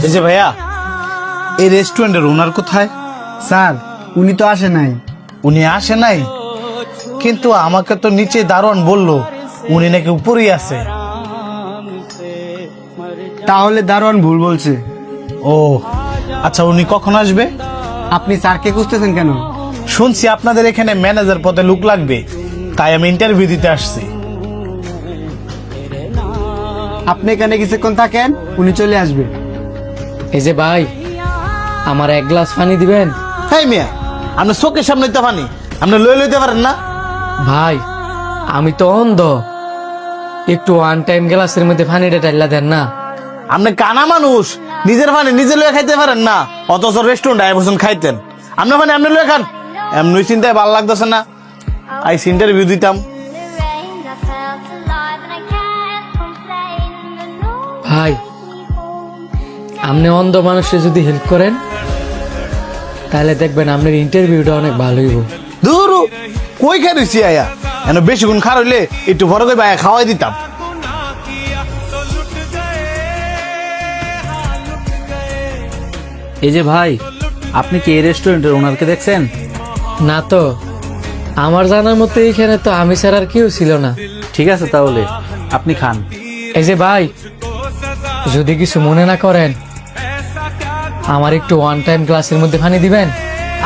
এই যে ভাইয়া, এই রেস্টুরেন্টের ওনার কোথায়? স্যার উনি তো আসে নাই। উনি আসে নাই, কিন্তু আমাকে তো নিচে দারোয়ান বললো উনি নাকি উপরেই আছে। তাহলে দারোয়ান ভুল বলছে। ও আচ্ছা, উনি কখন আসবে? আপনি স্যারকে খুঁজতেছেন কেন? শুনছি আপনাদের এখানে ম্যানেজার পদে লোক লাগবে, তাই আমি ইন্টারভিউ দিতে আসছি। আপনি এখানে কিছুক্ষণ থাকেন, উনি চলে আসবে। এই যে ভাই, আমার এক গ্লাস পানি দিবেন? হ্যাঁ মিয়া, আপনি চোখের সামনে তো পানি, আপনি লইতে পারেন না? ভাই আমি তো অন্ধ, একটু ওয়ান টাইম গ্লাসের মধ্যে পানিটা ঢাইলা দেন না। আপনি কানা মানুষ, নিজের পানি নিজে লয়ে খাইতে পারেন না, অথচ রেস্টুরেন্টে আয় বসেন খাইতেন। আপনার পানি আপনি লয়ে খান, এমনি চিন্তায় ভালো লাগতেছে না। আই ইন্টারভিউ দিতাম। ভাই আপনি অন্ধ মানুষের যদি হেল্প করেন তাহলে দেখবেন আপনার ইন্টারভিউটা অনেক ভালো হইব। দূর কই খাইছি আয়া, এন বেশি গুণ খার হইলে একটু বড় করে আয়া খাওয়াই দিতাম। এই যে ভাই, আপনি কি এই রেস্টুরেন্টের ওনারকে দেখছেন? না তো, আমার জানার মতো এইখানে তো আমি ছাড়া আর কেউ ছিল না। ঠিক আছে, তাহলে আপনি খান। এই যে ভাই, যদি কিছু মনে না করেন আমার একটু ওয়ান টাইম গ্লাসের মধ্যে পানি দিবেন?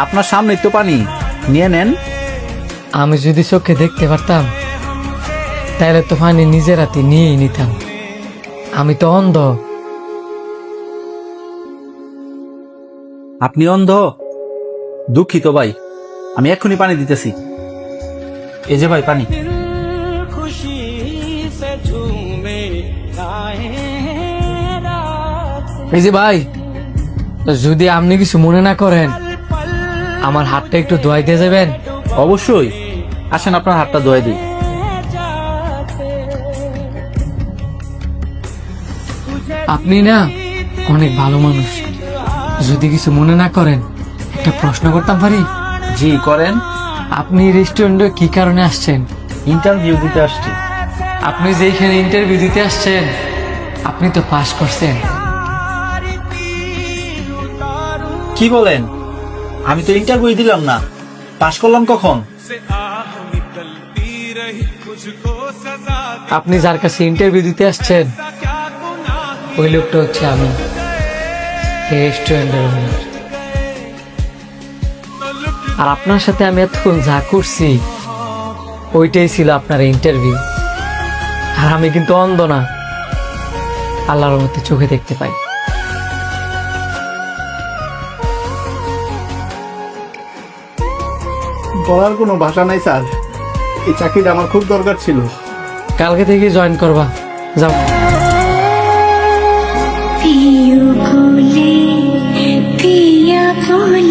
আপনার সামনেই তো পানি, নিয়ে নেন। আমি যদি চোখে দেখতে পারতাম তাহলে তো পানি নিজের হাতে নিয়েই নিতাম, আমি তো অন্ধ। আপনি অন্ধ? দুঃখিত ভাই, আমি এক্ষুনি পানি দিতেছি। এই যে ভাই পানি। এই যে ভাই, যদি আপনি কিছু মনে না করেন আমার হাতটা একটু ধোয়াই দিয়ে যাবেন? অবশ্যই, আসেন আপনার হাতটা ধোয়াই দিই। আপনি না অনেক ভালো মানুষ, যদি কিছু মনে না করেন একটা প্রশ্ন করতাম পারি? জি করেন। আপনি রেস্টুরেন্টে কি কারণে আসছেন? ইন্টারভিউ দিতে আসছি। আপনি যেখানে ইন্টারভিউ দিতে আসছেন আপনি তো পাস করছেন। কি বলেন? আমি তো ইন্টারভিউ দিলাম না, পাশ করলাম কখন? আপনি যার কাছে ইন্টারভিউ দিতে আসছেন ওই লোকটা হচ্ছে আমি, এই রেস্টুরেন্টের ওনার। আর আপনার সাথে আমি এতক্ষণ যা করছি ওইটাই ছিল আপনার ইন্টারভিউ। আর আমি কিন্তু অন্ধ না, আল্লাহর মধ্যে চোখে দেখতে পাই। বলার কোনো ভাষা নাই স্যার, এই চাকরিটা আমার খুব দরকার ছিল। কালকে থেকে জয়েন করবা, যাও। पिया बोले